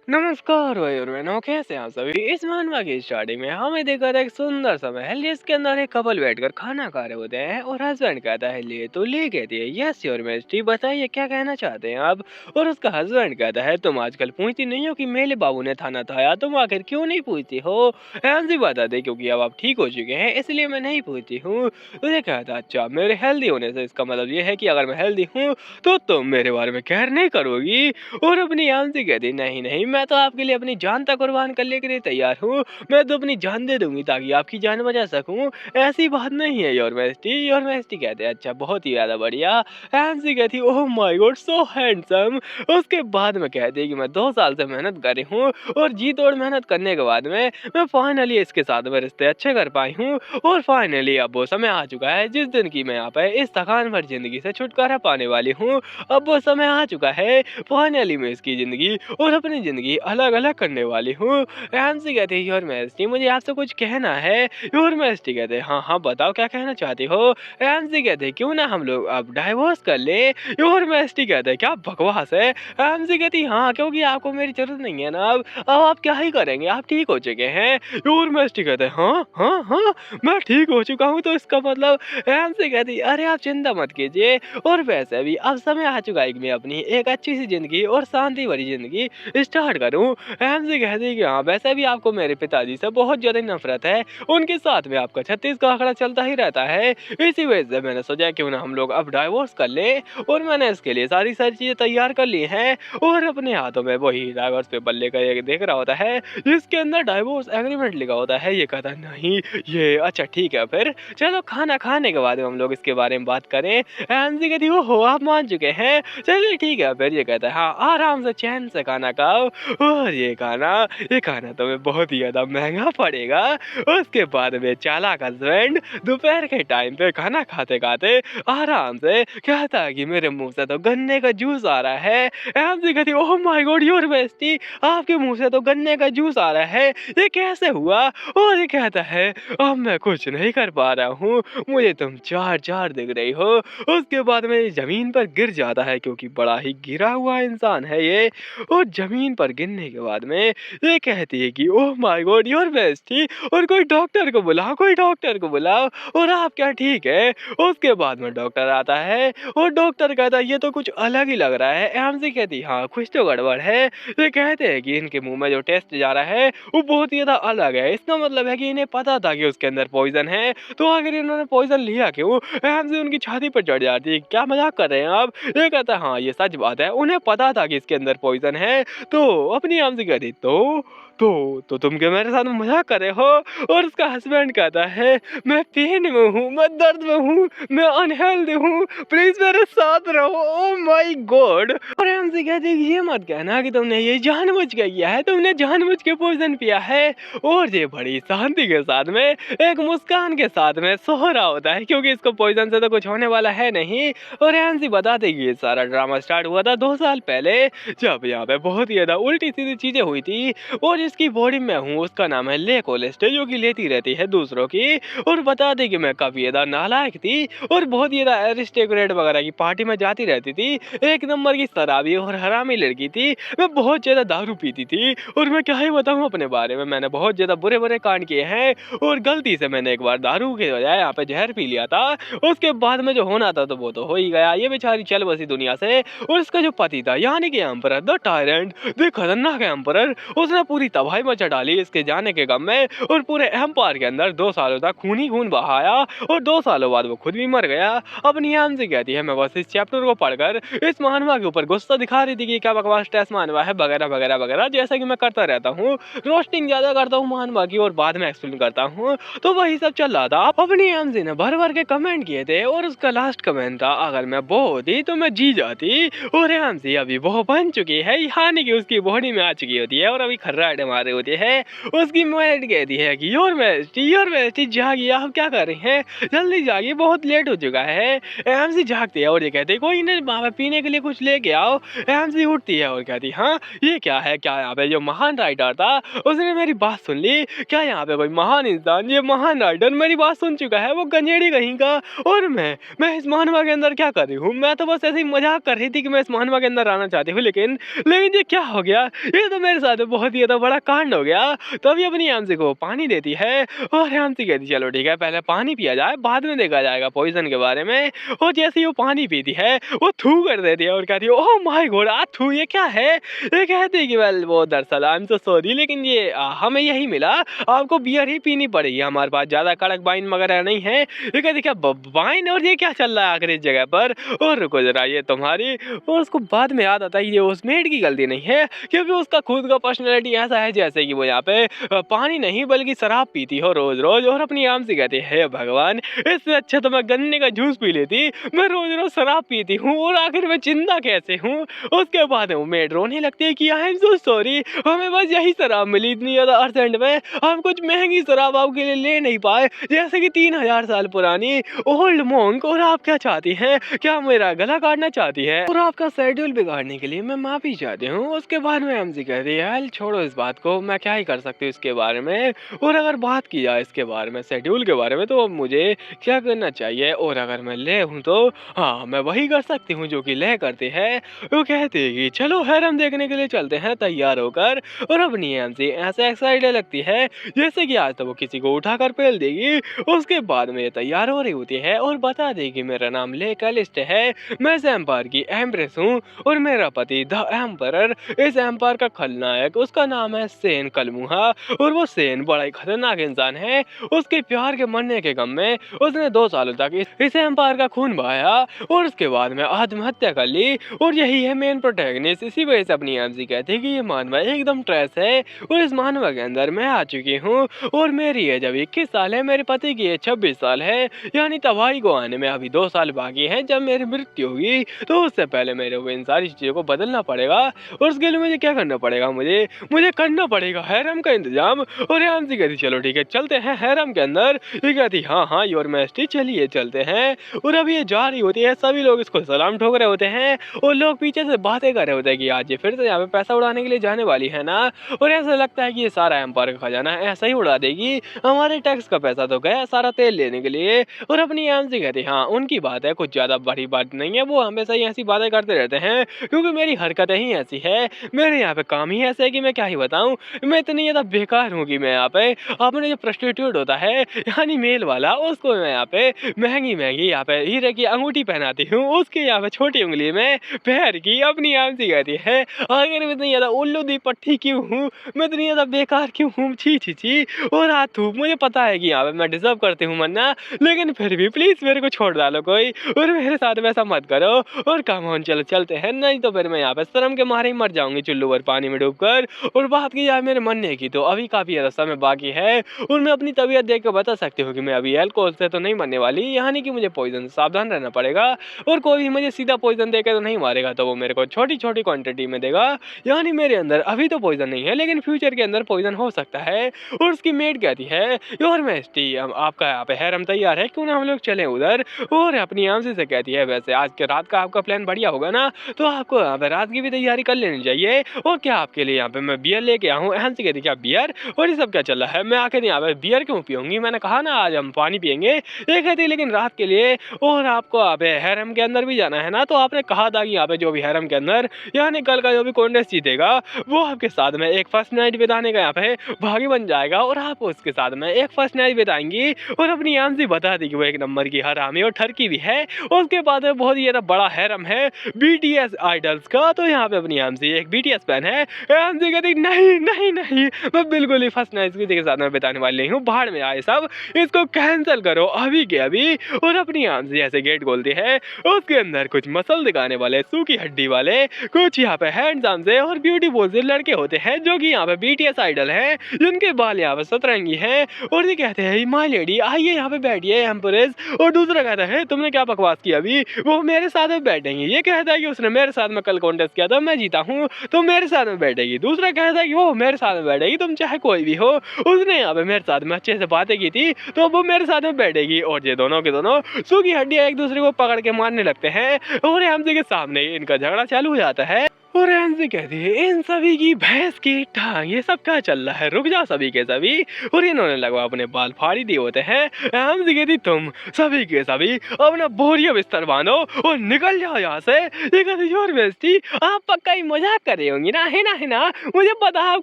नमस्कार भाई और बहनों, कैसे हैं आप सभी। इस मनवा की स्टार्टिंग में हमें देखा था एक सुंदर सा महल जिसके अंदर एक कपल बैठकर खाना खा रहे होते हैं और हस्बैंड कहता है ले तो ले, कहती है यस योर मैजेस्टी, बताइए क्या कहना चाहते हैं आप। और उसका हस्बैंड कहता है तुम आजकल पूछती नहीं हो कि मेरे बाबू ने खाना खाया, तुम आखिर क्यों नहीं पूछती हो। ऐसी बता दे क्योंकि अब आप ठीक हो चुके हैं इसलिए मैं नहीं पूछती हूँ। उसे कहता अच्छा मेरे हेल्दी होने से इसका मतलब ये है कि अगर मैं हेल्दी हूँ तो तुम मेरे बारे में केयर नहीं करोगी। और अपनी आम से कहती नहीं नहीं, मैं तो आपके लिए अपनी जान तक कुर्बान करने के लिए तैयार हूँ, मैं तो अपनी जान दे दूंगी ताकि आपकी जान बचा सकूं। ऐसी बात नहीं है योर मैजेस्टी। योर मैजेस्टी कहते हैं अच्छा बहुत ही ज्यादा बढ़िया। एंसी कहती oh my God so handsome. उसके बाद में कहती है कि मैं 2 साल से मेहनत कर रही हूँ और जी तोड़ मेहनत करने के बाद में मैं फाइनली इसके साथ में रिश्ते अच्छे कर पाई हूँ। और फाइनली अब वो समय आ चुका है जिस दिन की मैं यहाँ पे इस थकान भर जिंदगी से छुटकारा पाने वाली हूँ। अब वो समय आ चुका है फाइनली मैं इसकी जिंदगी और अपनी जिंदगी अलग अलग करने वाली हूँ। एंसी कहते हैं योर मैजेस्टी मुझे आपसे कुछ कहना है। योर मैजेस्टी कहते हैं हाँ हाँ बताओ क्या कहना चाहती हो। एंसी कहते हैं क्यों ना हम लोग अब डाइवोर्स कर ले। योर मैजेस्टी कहते हैं क्या बकवास है। एंसी कहती हाँ क्योंकि आपको मेरी जरूरत नहीं है ना, अब आप क्या ही करेंगे, आप ठीक हो चुके हैं। योर मैजेस्टी कहते हैं हाँ हाँ हाँ मैं ठीक हो चुका हूँ तो इसका मतलब। एंसी कहती अरे आप चिंता मत कीजिए और वैसे भी अब समय आ चुका है कि मैं अपनी एक अच्छी सी जिंदगी और शांति भरी जिंदगी स्टार्ट करूं। एमसी कहती है कि हाँ वैसे भी आपको मेरे पिताजी से बहुत ज्यादा नफरत है, उनके साथ में आपका 36 का आंकड़ा चलता ही रहता है, इसी वजह से मैंने सोचा क्यों ना हम लोग अब डाइवोर्स कर ले। और मैंने इसके लिए सारी सारी चीजें तैयार कर ली हैं और अपने हाथों में वही डाइवोर्स पेपर लेकर ये देख रहा होता है जिसके अंदर डाइवोर्स एग्रीमेंट लिखा होता है। ये कहता नहीं ये अच्छा ठीक है फिर चलो खाना खाने के बाद हम लोग इसके बारे में बात करें। एमसी कहती हो आप मान चुके हैं, चलिए ठीक है फिर। ये कहता है हाँ आराम से चैन से खाना खाओ और ये खाना तुम्हें बहुत ही ज्यादा महंगा पड़ेगा। उसके बाद में चालाक हस्बैंड दोपहर के टाइम पे खाना खाते खाते आराम से कहता है कि मेरे मुंह से तो गन्ने का जूस आ रहा है। एमसी कहती oh my God your bestie आपके मुंह से तो गन्ने का जूस आ रहा है, ये कैसे हुआ। और ये कहता है अब मैं कुछ नहीं कर पा रहा हूँ, मुझे तुम चार चार दिख रही हो। उसके बाद में जमीन पर गिर जाता है क्योंकि बड़ा ही गिरा हुआ इंसान है ये। और जमीन पर गिरने के बाद में ये कहती है कि oh my God your bestie और कोई डॉक्टर को बुलाओ, कोई डॉक्टर को बुलाओ और आप क्या ठीक है। उसके बाद में डॉक्टर आता है और डॉक्टर कहता है ये तो कुछ अलग ही लग रहा है। एमसी कहती हाँ कुछ तो गड़बड़ है। ये कहते हैं कि इनके मुंह में जो टेस्ट जा रहा है वो बहुत ही ज्यादा अलग है, इसका मतलब है कि इन्हें पता था कि उसके अंदर पॉइजन है तो आखिर इन्होंने पॉइजन लिया क्यों। एमसी उनकी छाती पर चढ़ जाती है क्या मजाक कर रहे हैं आप। ये कहता है हाँ ये सच बात है, उन्हें पता था कि इसके अंदर पॉइजन है। तो अपनी आम से कहती तो तुम क्या मेरे साथ मजाक कर रहे हो। और उसका हस्बैंड कहता है मैं पेन में हूँ, मैं दर्द में हूँ, मैं अनहेल्दी हूँ, प्लीज मेरे साथ रहो। Oh my God. और आम से कहती है ये मत कहना कि तुमने ये जानबूझ के किया है, तुमने जानबूझ के पॉइजन पिया है। और ये बड़ी शांति के साथ में एक मुस्कान के साथ में सो रहा होता है क्योंकि इसको पॉइजन से तो कुछ होने वाला है नहीं। और एंसी बताते कि ये सारा ड्रामा स्टार्ट हुआ था 2 साल पहले जब यहाँ पे बहुत ही ज्यादा उल्टी सीधी चीजें हुई थी। और जिसकी बॉडी में हूँ उसका नाम है ले कोलेस्ट जो कि लेती रहती है दूसरों की। और बताते कि मैं काफी ज्यादा नालायक थी और बहुत ही ज्यादा एरिस्टोक्रेट वगैरह की पार्टी में जाती रहती थी, एक नंबर की शराबी और हरामी लड़की थी। मैं बहुत ज्यादा दारू पीती थी और मैं क्या ही बताऊँ अपने बारे में, मैंने बहुत ज्यादा बुरे बुरे कांड किए हैं। और गलती से मैंने एक बार दारू के बजाय यहाँ पे जहर पी लिया था, उसके बाद में जो होना था तो वो तो हो ही गया। ये बेचारी चल बसी दुनिया से। और उसका जो पति था यानी कि एम्परर द टायरेंट द खतरनाक एम्परर, उसने पूरी तबाही मचा डाली इसके जाने के गम में और पूरे एम्पायर के अंदर 2 सालों तक खून ही खून बहाया और 2 सालों बाद वो खुद भी मर गया। अपनी आम से कहती है मैं बस इस चैप्टर को पढ़कर इस महानवा के ऊपर गुस्सा दिखा रही थी कि क्या बकवास टेस्ट महानवा है वगैरह वगैरह वगैरह, जैसा कि मैं करता रहता हूँ, रोस्टिंग ज्यादा करता हूँ महानवा की और बाद में एक्सप्लेन करता हूँ। तो वही सब चल रहा था। अपनी आम ने भर भर के कमेंट किए थे और उसका लास्ट कमेंट था अगर मैं बो होती तो मैं जी जाती। और एमसी अभी बो बन चुकी है यानी कि उसकी बॉडी में आ चुकी होती है और अभी खर्राटे मारे होते हैं। उसकी मेड कहती है कि योर मैजेस्टी जागिए, आप क्या कर रही हैं, जल्दी जागिए, बहुत लेट हो चुका है। एमसी जागती है और ये कहती है कोई नहीं, वहाँ पे पीने के लिए कुछ लेके आओ। एमसी उठती है और कहती हाँ ये क्या है, क्या यहाँ पे जो महान राइटर था उसने मेरी बात सुन ली, क्या यहाँ पे कोई महान इंसान, ये महान राइटर मेरी बात सुन चुका है, वो गंजेड़ी कहीं का। और मैं इस महानवा के अंदर क्या कर रही हूँ, मैं तो बस ऐसे ही मजाक कर रही थी कि मैं इस महानवा के अंदर आना चाहती हूँ, लेकिन ये क्या हो गया, ये तो मेरे साथ बहुत ही बड़ा कांड हो गया। तभी अपनी एमसी को पानी देती है और एमसी कहती चलो ठीक है पहले पानी पिया जाए, बाद में देखा जाएगा पॉइजन के बारे में। और जैसे ही वो पानी पीती है वो थू कर देती है और कहती है ओह माय गॉड आ थू, ये क्या है। ये कहती है कि वेल वो दरअसल आई एम सो सॉरी, लेकिन ये हमें यही मिला, आपको बियर ही पीनी पड़ेगी, हमारे पास ज्यादा कड़क वाइन वगैरह नहीं है। ये कहती क्या वाइन, और ये क्या चल रहा है आखिर इस जगह पर, और रुको जरा ये तुम्हारी। और उसको बाद में याद आता है ये उस मेड की गलती नहीं है, क्योंकि उसका खुद का पर्सनैलिटी ऐसा है जैसे कि वो यहाँ पे पानी नहीं बल्कि शराब पीती हो रोज रोज। और अपनी आम से कहती है भगवान, इससे अच्छा तो मैं गन्ने का जूस पी लेती, मैं रोज रोज शराब पीती हूँ और आखिर मैं जिंदा कैसे हूँ। उसके बाद वो मेड रोने लगती है कि आई एम सो सॉरी, हमें बस यही शराब मिली, इतनी ज्यादा अर्जेंट में हम कुछ महंगी शराब आपके लिए ले नहीं पाए, जैसे कि 3000 साल पुरानी ओल्ड मोंक। और आप क्या चाहती हैं, क्या मेरा गला काटना चाहती है, और आपका शेड्यूल बिगाड़ने के लिए मैं माफी चाहती हूँ। उसके बाद में एमसी कहती है छोड़ो इस बात को, मैं क्या ही कर सकती हूँ इसके बारे में। और अगर बात की जाए इसके बारे में, शेड्यूल के बारे में, तो अब मुझे क्या करना चाहिए, और अगर मैं ले हूँ तो हाँ मैं वही कर सकती हूँ जो कि ले करते हैं। वो कहती है कि चलो हैरम देखने के लिए चलते हैं तैयार होकर। और अपनी एमसी ऐसे एक्साइटेड लगती है जैसे कि आज तो वो किसी को उठाकर फेल देगी। उसके बाद में ये तैयार हो रही होती है और बता देगी मेरा नाम ले कैलिस्ट है, मैं इस एम्पायर की एम्प्रेस हूँ, और मेरा पति द एम्परर इस एम्पायर का खलनायक, उसका नाम है सेन कलमुहा। और वो सेन बड़ा ही खतरनाक इंसान है, उसके प्यार के मरने के गम में उसने 2 सालों तक इस एम्पायर का खून बहाया और उसके बाद में आत्महत्या कर ली। और यही है मेन प्रोटैगनिस्ट। इसी वजह से अपनी एमसी कहती है कि ये मानवा एकदम ट्रेस है, और इस मानवा के अंदर मैं आ चुकी हूँ, और मेरी एज अभी 21 साल है, मेरे पति की एज 26 साल है, यानी तबाही को आने में अभी 2 साल बाकी है। जब मेरी मृत्यु होगी तो उससे पहले मेरे को इन सारी चीजों को बदलना पड़ेगा, और उसके लिए मुझे क्या करना पड़ेगा, मुझे करना पड़ेगा हैरम का इंतजाम। और एमसी कहती चलो ठीक है चलते हैं हैरम के अंदर। ये कहती हाँ योर मैजेस्टी चलिए चलते हैं। और अभी ये जा रही होती है, सभी लोग इसको सलाम ठोक रहे होते हैं, और लोग पीछे से बातें कर रहे होते हैं कि आज ये फिर से यहाँ पे पैसा उड़ाने के लिए जाने वाली है ना। और ऐसा लगता है कि ये सारा एम्पायर का खजाना ऐसा ही उड़ा देगी, हमारे टैक्स का पैसा तो गया सारा तेल लेने के लिए। और अपनी एमसी कहती हाँ उनकी बात है, कुछ ज्यादा बड़ी बात नहीं है, वो हमेशा ही ऐसी बातें करते रहते हैं, क्योंकि मेरी हरकतें ही ऐसी है, मेरे यहाँ पे काम ही ऐसे है कि मैं क्या ही बताऊं, मैं इतनी ज्यादा बेकार हूँ कि मैं यहाँ पे अपने जो प्रोस्टिट्यूट होता है यानी मेल वाला, उसको मैं यहाँ पे महंगी यहाँ पे हीरे की अंगूठी पहनाती हूँ, उसके यहाँ पे छोटी उंगली में पैर की। अपनी एमसी कहती है आखिर मैं इतनी ज्यादा उल्लू दी पट्टी क्यों हूँ, मैं इतनी ज्यादा बेकार क्यों हूँ, छी छी छी। और हाथ थूक, मुझे पता है कि यहाँ पे मैं डिजर्व करती हूँ मरना, लेकिन फिर भी प्लीज मेरे को छोड़ डालो कोई, और मेरे साथ वैसा मत करो। और कम ऑन चलो चलते हैं, नहीं तो फिर मैं यहाँ पे शर्म के मारे ही मर जाऊंगी चुल्लू पर पानी में डूबकर। और बात की जाए मेरे मरने की तो अभी काफी ज्यादा समय बाकी है, और मैं अपनी तबीयत देख कर बता सकती हूँ कि मैं अभी अल्कोहल से तो नहीं मरने वाली, यानी कि मुझे पॉइजन से सावधान रहना पड़ेगा। और कोई भी मुझे सीधा पॉइजन देकर तो नहीं मारेगा, तो वो मेरे को छोटी छोटी क्वांटिटी में देगा, यानी मेरे अंदर अभी तो पॉइजन नहीं है, लेकिन फ्यूचर के अंदर पॉइजन हो सकता है। और उसकी मेड कहती है योर मैजेस्टी आपका यहाँ पे हैरम तैयार है, क्यों ना हम लोग चले उधर। और अपनी एमसी से कहती है वैसे आज के रात का आपका प्लान बढ़िया होगा ना, तो आपको यहाँ पे रात की भी तैयारी कर लेनी चाहिए। और क्या आपके लिए यहाँ पे मैं बियर लेके आऊँ। एमसी कहती क्या बियर, और ये सब क्या चल रहा है, मैं आखिर यहाँ पे बियर क्यों पीऊंगी, मैंने कहा ना आज हम पानी पियेंगे। ये कहती लेकिन रात के लिए, और आपको यहाँ पे हैरम के अंदर भी जाना है ना, तो आपने कहा था कि यहाँ पे जो भी हैरम के अंदर यानी कल का जो भी कॉन्टेस्ट जीतेगा वो आपके साथ में एक फर्स्ट नाइट बिताने का यहाँ पे भागी बन जाएगा, और आप उसके साथ में एक फर्स्ट नाइट बिताएंगी। और अपनी एमसी बता दी कि वो एक नंबर की हरामी और ठरकी भी है। उसके बाद में बहुत ही ज्यादा बड़ा हैरम है बीटीएस आइडल्स का, तो यहाँ पे अपनी एमसी एक बीटीएस फैन है। एमसी कहती नहीं नहीं नहीं, मैं बिल्कुल ही फर्स्ट नाइट किसी के साथ में बिताने वाली नहीं हूँ, बाहर में आए सब, इसको कैंसिल करो अभी के अभी। और अपनी एमसी ऐसे गेट खोलती है, उसके अंदर कुछ मसल दिखाने वाले सूखी हड्डी वाले कुछ यहाँ पे हैंडसम से और ब्यूटीफुल से लड़के होते हैं, जो कि यहाँ पे बीटीएस आइडल हैं, जिनके बाल यहाँ पे सतरंगी हैं। और ये कहते हैं माय लेडी आइए यहाँ पे बैठिए एम्प्रेस। और दूसरा कहता है तुमने क्या बकवास की, अभी वो मेरे साथ में बैठेंगी। ये कहता है कि उसने मेरे साथ में कल कॉन्टेस्ट किया था, मैं जीता हूँ तो मेरे साथ में बैठेगी। दूसरा कहता है कि वो मेरे साथ में बैठेगी, तुम चाहे कोई भी हो। उसने यहाँ पे मेरे साथ में अच्छे से बातें की थी, तो वो मेरे साथ में बैठेगी। और ये दोनों के दोनों सूखी हड्डियां एक दूसरे को पकड़ के मारने लगते हैं और हमसे के सामने ही इनका झगड़ा चालू हो जाता है। और एमसी कहती है, इन सभी की भैंस की टांग, ये सब क्या चल रहा है, रुक जाओ सभी के सभी। और इन्होंने लगवा अपने बाल फाड़ी दिए होते हैं। एमसी कहती, तुम सभी के सभी अपना बोरिया बिस्तर बांधो और निकल जाओ यहाँ से। ये कहती, योर बेस्टी, आप पक्का ही मजाक कर रही होंगी ना, है ना, है ना, मुझे पता है आप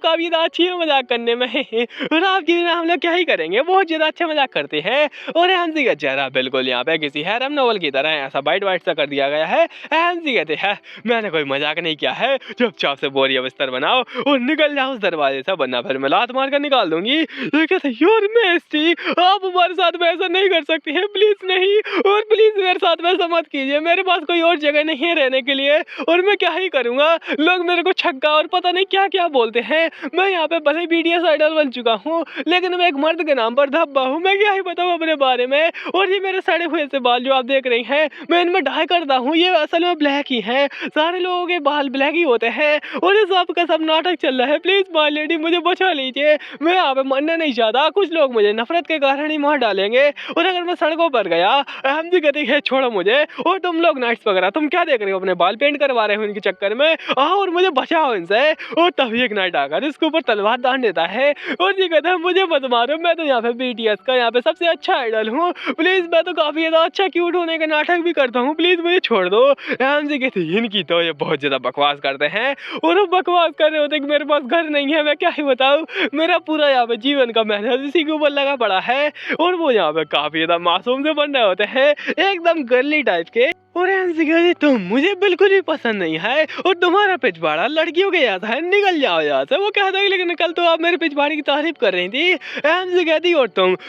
काफी ज्यादा अच्छी है मजाक करने में। और आपके बिना हम लोग क्या ही करेंगे, बहुत ज्यादा अच्छा मजाक करते हैं। और एमसी का चेहरा बिल्कुल यहाँ पे किसी हैरम नॉवल की तरह ऐसा वाइट वाइट सा कर दिया गया है। एमसी कहते हैं, मैंने कोई मजाक नहीं किया है, चुपचाप से बोरिया बिस्तर बनाओ और निकल जाओ उस दरवाजे से, वरना फिर मैं लात मार कर निकाल दूंगी। ये कहते, योर मेस्टी, आप हमारे साथ में ऐसा नहीं कर सकती हैं, प्लीज नहीं, और प्लीज मेरे साथ में ऐसा मत कीजिए, मेरे पास कोई और जगह नहीं है रहने के लिए, और मैं क्या ही करूंगा, लोग मेरे को छक्का और पता नहीं क्या क्या बोलते हैं। मैं यहाँ पे भले बीटीएस आइडल बन चुका हूँ, लेकिन मैं एक मर्द के नाम पर धब्बा हूँ, मैं क्या ही बताऊँ अपने बारे में। और ये मेरे सड़े हुए से बाल जो आप देख रही हैं, मैं इनमें डाई करता हूँ, ये असल में ब्लैक ही है, सारे लोगों के बाल ब्लैक ही होते हैं। और ये सब का सब नाटक चल रहा है, प्लीज माय लेडी मुझे बचा लीजिए, मैं यहाँ पे मरना नहीं चाहता, कुछ लोग मुझे नफरत के कारण ही मार डालेंगे, और अगर मैं सड़कों पर गया, हम भी कहते हैं छोड़ो मुझे। और तुम लोग नाइट्स वगैरह तुम क्या देख रहे हो, अपने बाल पेंट करवा रहे हो इनके चक्कर में, आओ और मुझे बचाओ इनसे। और तभी एक नाइट आकर इसके ऊपर तलवार दान देता है और ये कहता है, मुझे मत मारो, मैं तो यहाँ पे बीटीएस का यहाँ पे सबसे अच्छा आइडल हूँ, प्लीज मैं तो काफी ज्यादा अच्छा क्यूट होने का नाटक भी करता हूँ, प्लीज मुझे छोड़ दो। एमसी कहती, इनकी तो ये बहुत ज्यादा बकवास करते हैं, और वो बकवास कर रहे होते कि मेरे पास घर नहीं है, मैं क्या ही बताऊँ, मेरा पूरा यहाँ पे जीवन का मेहनत इसी के ऊपर लगा पड़ा है। और वो यहाँ पे काफी ज्यादा मासूम से बन रहे होते हैं, एकदम गर्ली टाइप के। और एमसी कहती, तुम मुझे बिल्कुल भी पसंद नहीं है, और तुम्हारा पिछवाड़ा लड़कियों के जैसा है, निकल जाओ यहाँ से। वो कहता है, लेकिन कल तो आप मेरे पिछवाड़े की तारीफ कर रही थी। एमसी कहती, और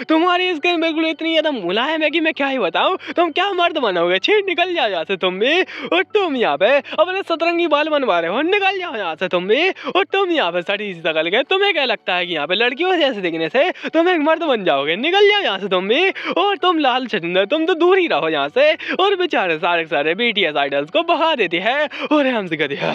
तुम्हारी स्किन बिल्कुल इतनी ज्यादा मुलायम है कि मैं क्या ही बताऊँ, तुम क्या मर्द बनोगे, छी निकल जाओ यहाँ से तुम भी। और तुम यहाँ पे अपने सतरंगी बाल बनवा रहे हो, निकल जाओ यहाँ से तुम भी। और तुम यहाँ पे सड़ी सी शकल के, तुम्हें क्या लगता है कि यहाँ पे लड़कियों जैसे दिखने से तुम एक मर्द बन जाओगे, निकल जाओ यहाँ से तुम भी। और तुम लाल छजिंदर, तुम तो दूर ही रहो यहाँ से। और बेचारे सारे बीटीएस आइडल्स को भगा देती है। और एमसी कहती है,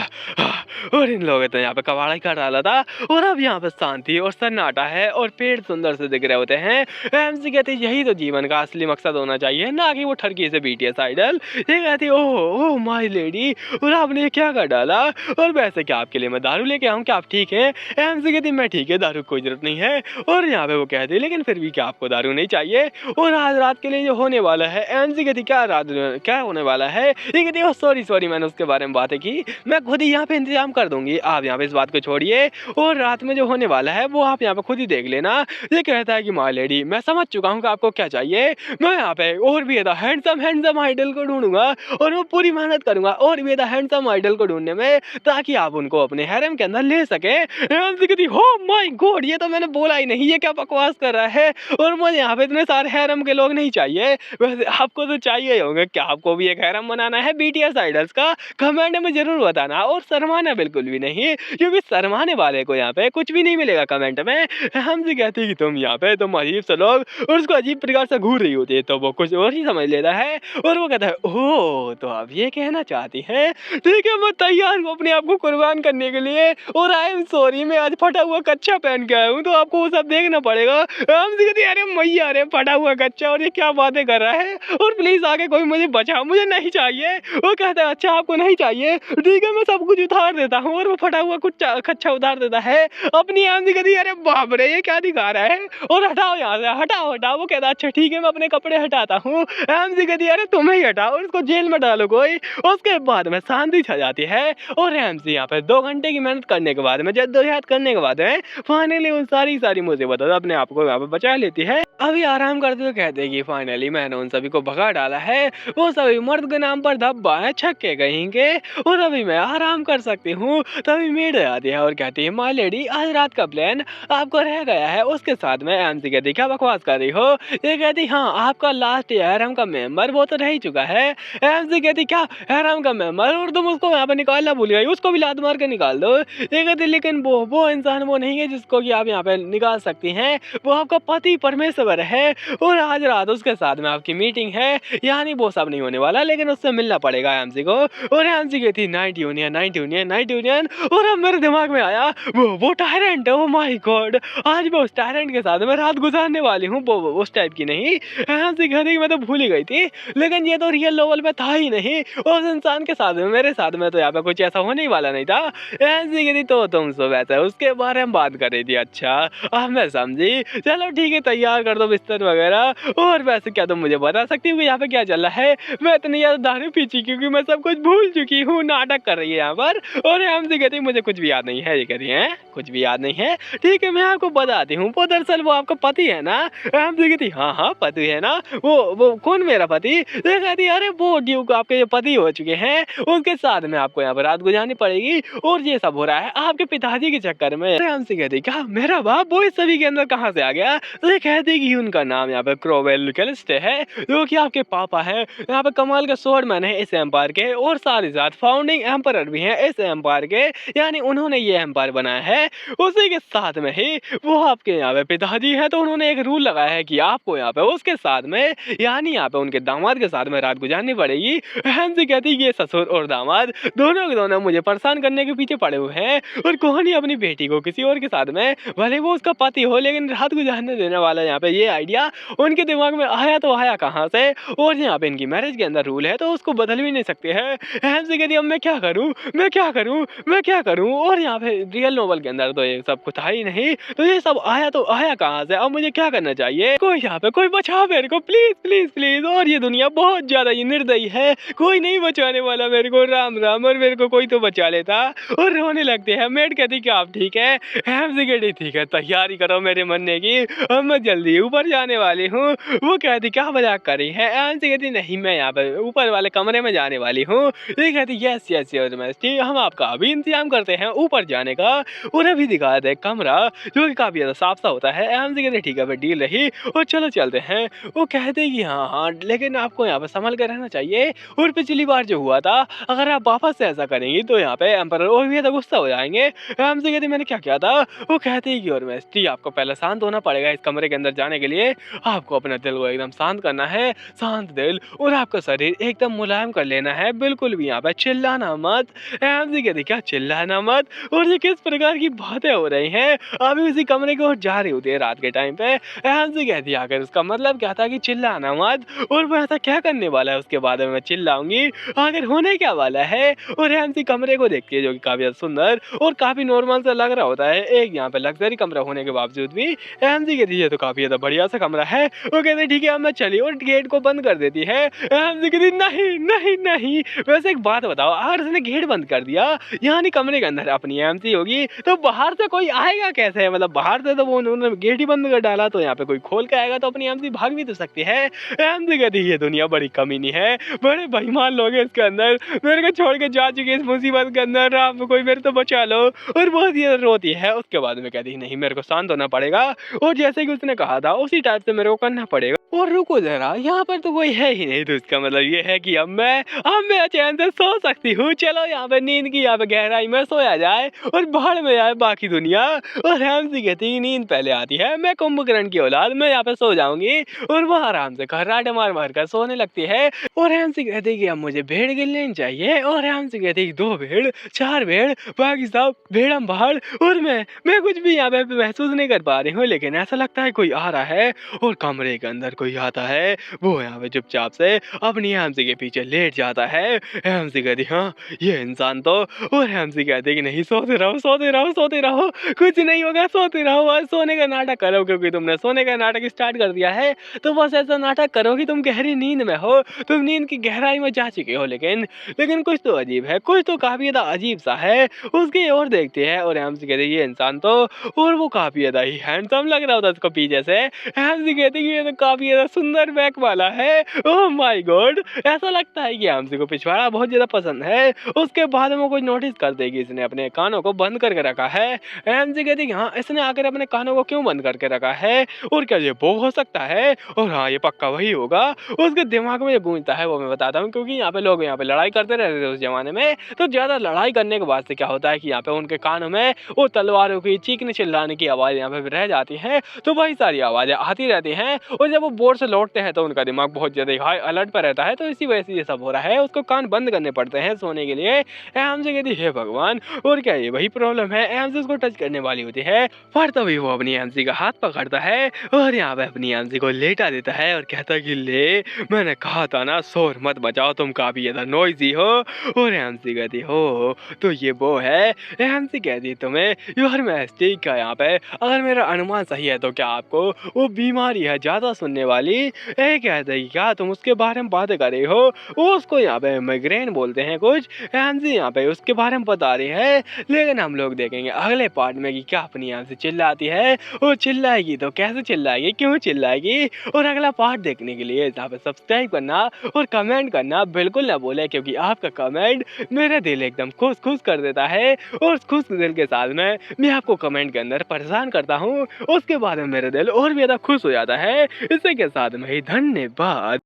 और इन लोगों ने यहाँ पे कबाड़ा ही कर डाला था, और अब यहाँ पे शांति और सन्नाटा है, और पेड़ सुंदर से दिख रहे होते हैं। एमसी कहती, यही तो जीवन का असली मकसद होना चाहिए, ना कि वो ठरकी से बीटीएस आइडल। ये कहती, ओह माय लेडी, और आपने ये क्या कर डाला, और वैसे क्या आपके लिए मैं दारू लेके आऊँ, क्या आप ठीक है। एमसी कहती, मैं ठीक है, दारू कोई जरूरत नहीं है। और यहाँ पे वो कहती, लेकिन फिर भी क्या आपको दारू नहीं चाहिए। और आज रात के लिए जो होने वाला है, एमसी कहती, क्या होने वाला है। ये कहती, ओह सॉरी मैंने उसके बारे में बातें की, मैं खुद ही यहाँ पे इंतजाम कर दूंगी, आप यहाँ पे इस बात को छोड़िए, और रात में जो होने वाला है वो आप यहाँ पे खुद ही देख लेना। ये कहता है कि माय लेडी, मैं समझ चुका हूँ कि आपको क्या चाहिए, मैं यहाँ पे और भी ज्यादा हैंडसम आइडल को ढूंढूंगा, और मैं पूरी मेहनत करूंगा और भी ज्यादा हैंडसम आइडल को ढूंढने में, ताकि आप उनको अपने हैरम के अंदर ले सके। एमसी कहती, हो माय गॉड, ये तो मैंने बोला ही नहीं, ये क्या बकवास कर रहा है, और मुझे यहाँ पे इतने सारे हैरम के लोग नहीं चाहिए। वैसे आपको तो चाहिए होंगे, क्या आपको भी एक हैरम बनाना है बीटीएस आइडल्स का, कमेंट में जरूर बताना, और शर्माना बिल्कुल भी नहीं, क्योंकि शर्माने वाले को यहाँ पे कुछ भी नहीं मिलेगा कमेंट में। हमसे कहती है कि तुम यहाँ पे तुम अजीब से लोग, और उसको अजीब प्रकार से घूर रही होती है, तो वो कुछ और ही समझ लेता है, और वो कहता है, ओह तो आप ये कहना चाहती है, ठीक है मैं तैयार हूँ अपने आप को कुर्बान करने के लिए, और आई एम सॉरी मैं आज फटा हुआ कच्चा पहन के आया हूँ, तो आपको वो सब देखना पड़ेगा। हमसे कहती है, अरे मैया, अरे फटा हुआ कच्चा, और ये क्या बातें कर रहा है, और प्लीज आगे कोई मुझे बचाओ, मुझे नहीं चाहिए। वो कहता है, अच्छा आपको नहीं चाहिए, ठीक है मैं सब कुछ उतार देता हूँ, और वो फटा हुआ कुछ कच्चा उतार देता है अपनी। एमसी कहती, अरे बाप रे ये क्या दिखा रहा है, और हटाओ यहाँ से, हटाओ। वो कहता, अच्छा ठीक है मैं अपने कपड़े हटाता हूँ। एमसी कहती, अरे तुम्हें ही हटाओ, और इसको जेल में डालो कोई। उसके बाद में शांति छा जाती है, और एमसी यहाँ पे 2 घंटे की मेहनत करने के बाद में, जद्दोजहद करने के बाद में, फाइनली उन सारी मुसीबतों से अपने आप को यहाँ पे बचा लेती है। अभी आराम करते हुए कहते हैं कि फाइनली मैंने उन सभी को भगा डाला है, वो सभी मर्द के नाम पर धब्बा है, छक्के कहेंगे, और अभी मैं आराम कर सकती हूँ। तभी मेड आती है और कहती है, माय लेडी आज रात का प्लान आपको रह गया है। उसके साथ में एमसी कहती, क्या बकवास कर रही हो। ये कहती, हाँ आपका लास्ट हैरम का मेंबर वो तो रह ही चुका है। एमसी कहती, क्या हैरम का मेंबर, और तुम उसको यहाँ पे निकालना भूल गई, उसको भी लात मार के निकाल दो। ये कहती, लेकिन वो इंसान वो नहीं है जिसको कि आप यहाँ पे निकाल सकती हैं, वो आपका पति परमेश्वर पर है और आज रात उसके साथ में आपकी मीटिंग है, यानी वो सब नहीं होने वाला लेकिन उससे मिलना पड़ेगा एमसी को। और एमसी कहती night union night union night union. और अब मेरे दिमाग में आया वो टायरेंट है, ओ माय गॉड, आज मैं उस टायरेंट के साथ में रात गुजारने वाली हूँ, वो उस टाइप की नहीं। एमसी कहती मैं तो भूल ही गई थी, लेकिन ये तो रियल लेवल पे था ही नहीं, उस इंसान के साथ में मेरे साथ में तो यहाँ पे कुछ ऐसा होने ही वाला नहीं था। एमसी कहती तो तुम सो वैसे उसके बारे में बात कर रही थी, अच्छा अब मैं समझी, चलो ठीक है तैयार कर दो बिस्तर वगैरह। और वैसे क्या तुम मुझे बता सकती हो कि यहाँ पे क्या चल रहा है? मैं इतनी ज्यादा दारू पी चुकी क्योंकि मैं सब कुछ भूल चुकी हूँ, नाटक कर रही है यहाँ पर। और एमसी कहती मुझे कुछ भी याद नहीं है, ये कह रही है कुछ भी याद नहीं है, ठीक है मैं आपको बताती हूँ, वो दरअसल वो आपका पति है ना। एमसी कहती हाँ हाँ पति है ना, वो कौन मेरा पति? तो कहती अरे वो ड्यूक आपके जो पति हो चुके हैं उसके साथ में आपको यहाँ पर रात गुजारनी पड़ेगी और ये सब हो रहा है आपके पिताजी के चक्कर में। एमसी कहती क्या मेरा बाप वो इस सभी के अंदर कहाँ से आ गया? तो ये कहती कि उनका नाम यहाँ पे क्रोवेल कैलिस्टे है, जो कि आपके पापा है, यहाँ पे कमाल के स्वॉर्डमैन है इस एम्पायर के और साथ ही साथ फाउंडिंग एम्पायर भी हैं इस एम्पायर के, यानी उन्होंने ये एम्पायर बनाया है। उसी के साथ में ही वो आपके यहाँ पे पिताजी है, तो उन्होंने एक रूल लगाया है कि आपको यहाँ पे उसके साथ में यानी यहाँ पे उनके दामाद के साथ में रात गुजारनी पड़ेगी। एमसी कहती ये ससुर और दामाद दोनों के दोनों मुझे परेशान करने के पीछे पड़े हुए हैं और कौन ही अपनी बेटी को किसी और के साथ में भले वो उसका पति हो लेकिन रात गुजारने देने वाला। यहाँ पे ये आइडिया उनके दिमाग में आया तो आया कहाँ से? और यहाँ पे इनकी मैरिज के अंदर रूल है तो उसको बदल भी नहीं सकते हैं। एमसी कहती अब मैं क्या करूँ मैं क्या करूँ मैं क्या करूँ? और यहाँ पे रियल नोवेल के अंदर तो ये सब कुछ था ही नहीं, तो ये सब आया तो आया कहाँ से? अब मुझे क्या करना चाहिए? कोई यहाँ पे कोई बचाओ मेरे को प्लीज प्लीज प्लीज। और ये दुनिया बहुत ज्यादा ये निर्दयी है, कोई नहीं बचाने वाला मेरे को, राम राम। और मेरे को कोई तो बचा लेता। और रोने लगते हैं। मेड कहती क्या आप ठीक है? एमसी कहती ठीक है तैयारी करो मेरे मरने की, अब मैं जल्दी ऊपर जाने वाली हूँ। वो कहती क्या मजाक कर रही है? एमसी कहती नहीं मैं यहाँ पे ऊपर वाले कमरे में जाने वाली हूँ। ये कहती यस यस योर मैजेस्टी, हम आपका अभी इंतजाम करते हैं ऊपर जाने का। और अभी दिखा दे कमरा जो कि काफी ज्यादा साफ सा होता है। एमसी कहती ठीक है फिर डील रही और चलो चलते हैं। वो कहते कि हाँ हाँ लेकिन आपको यहाँ पे संभल कर रहना चाहिए, और पिछली बार जो हुआ था अगर आप वापस से ऐसा करेंगी तो यहाँ पे एम्परर और भी गुस्सा हो जाएंगे। एमसी कहती मैंने क्या किया था? वो कहती कि योर मैजेस्टी आपको पहले शांत होना पड़ेगा इस कमरे के अंदर जाने के लिए, आपको अपने दिल को एकदम शांत करना है, शांत दिल, और आपका शरीर एकदम मुलायम कर लेना है, बिल्कुल भी यहाँ पे चिल्लाना मत। एमसी कहती क्या चिल्लाना मत? और ये किस प्रकार की बातें हो रही हैं? अभी उसी कमरे की ओर जा रही होती है रात के टाइम पे। एमसी कहती आखिर उसका मतलब क्या था कि चिल्लाना मत, और वो ऐसा क्या करने वाला है उसके बाद में मैं चिल्लाऊंगी, आखिर होने क्या वाला है? और एमसी कमरे को देखती है जो कि काफी सुंदर और काफी नॉर्मल सा लग रहा होता है, एक यहाँ पे लग्जरी कमरा होने के बावजूद भी। एमसी कहती है तो काफी ज्यादा बढ़िया सा कमरा है। वो कहते ठीक है अब मैं चली और गेट को बंद कर देती है। एमसी कहती नहीं नहीं नहीं। वैसे एक बात बताओ, अगर उसने गेट बंद कर दिया यानी कमरे के अंदर अपनी एमसी होगी तो बाहर से कोई आएगा कैसे? मतलब बाहर से तो वो उन्होंने गेट ही बंद कर डाला, तो यहाँ पे कोई खोल के आएगा तो अपनी एमसी भाग भी तो सकती है। एमसी कहती ये दुनिया बड़ी कमीनी है, बड़े बेईमान लोग हैं इसके अंदर, मेरे को छोड़ के जा चुके इस मुसीबत के अंदर, राम कोई मेरे तो बचा लो। और बहुत ही रोती है। उसके बाद में कहती नहीं मेरे को शांत होना पड़ेगा, और जैसे कि उसने कहा था उसी टाइप से मेरे को करना पड़ेगा। और रुको जरा, यहाँ पर तो कोई है ही नहीं, तो इसका मतलब ये है कि अब मैं चैन से सो सकती हूँ। चलो यहाँ पे नींद की यहाँ पे गहराई में सोया जाए और बाहर में आए बाकी दुनिया। और एमसी कहती नींद पहले आती है, मैं कुंभकर्ण की औलाद, मैं यहाँ पे सो जाऊंगी। और वो आराम से खर्राटे मार मार कर सोने लगती है। और एमसी कहती कि अब मुझे भेड़ गिन लेनी चाहिए। और एमसी कहती 2 भेड़ 4 भेड़, बाकी सब भेड़म भाड़। और मैं कुछ भी यहाँ पे महसूस नहीं कर पा रही हूँ, लेकिन ऐसा लगता है कोई आ रहा है। और कमरे के अंदर कोई आता है, वो यहाँ पे चुपचाप से अपनी एमसी के पीछे लेट जाता है। एमसी कहती हाँ ये इंसान तो। और एमसी कहती कि नहीं सोते रहो सोते रहो सोते रहो, कुछ नहीं होगा, सोते रहो, बस सोने का नाटक करो, क्योंकि तुमने सोने का नाटक स्टार्ट कर दिया है तो बस ऐसा नाटक करो कि तुम गहरी नींद में हो, तुम नींद की गहराई में जा चुके हो। लेकिन कुछ तो अजीब है, कुछ तो काफी ज्यादा अजीब सा है। उसकी ओर देखते हैं और एमसी कहती ये इंसान तो, और वो काफी ज्यादा ही हैंडसम लग रहा होता उसको पीछे से। एमसी कहती कि ये तो काफी ये सुंदर बैक वाला है। Oh my God! ऐसा लगता है कि यामसी को पिछवाड़ा बहुत ज़्यादा पसंद है। उसके बाद वो कुछ नोटिस करते हैं कि इसने अपने कानों को बंद करके रखा है। यामसी कहती है कि हाँ, इसने आकर अपने कानों को क्यों बंद करके रखा है और क्या ये वो हो सकता है? और हाँ, ये पक्का वही होगा। उसके दिमाग में जो गूंजता है वो मैं बताता हूँ, क्योंकि यहाँ पे लोग यहाँ पे लड़ाई करते रहते थे उस ज़माने में। तो ज़्यादा लड़ाई करने के बाद से क्या होता है कि यहाँ पे उनके कानों में वो तलवारों की चीखने चिल्लाने की आवाज़ यहाँ पे रह जाती है। तो वही सारी आवाज़ें आती रहती हैं और जब वो बोर से लौटते हैं तो उनका दिमाग बहुत ज़्यादा हाई अलर्ट पे रहता है। तो इसी वजह से ये सब हो रहा है। उसको कान बंद करने पड़ते हैं सोने के लिए। हमसे कहती है हे भगवान! और क्या ये वही प्रॉब्लम है? हमसे उसको टच करने वाली होती है, पर तभी वो अपनी एमसी का हाथ पकड़ता है और यहाँ पे अपनी एमसी को लेटा देता है और कहता है कि ले, मैंने कहा था ना शोर मत मचाओ, तुम काफी ज्यादा नॉइजी हो। और एमसी कहती हो तो ये वो है। एमसी कहती तुम्हें यार मैं ठीक का यहाँ पे, अगर मेरा अनुमान सही है तो क्या आपको वो बीमारी है ज्यादा सुनने वाली? कहते हैं क्या तुम उसके बारे में बातें कर रही हो? उसको यहाँ पे माइग्रेन बोलते हैं कुछ। एमसी यहाँ पे उसके बारे में बता रही है, लेकिन हम लोग देखेंगे अगले पार्ट में कि क्या अपनी यहाँ से चिल्लाती है। वो चिल्लाएगी तो कैसे चिल्लाएगी, क्यों चिल्लाएगी? और अगला पार्ट देखने के लिए यहाँ पे सब्सक्राइब करना और कमेंट करना बिल्कुल ना भूलें, क्योंकि आपका कमेंट मेरा दिल एकदम खुश खुश कर देता है। और उस खुश दिल के साथ में मैं आपको कमेंट के अंदर परेशान करता हूँ, उसके बाद में मेरा दिल और भी ज़्यादा खुश हो जाता है। इसी के साथ में ही धन्यवाद।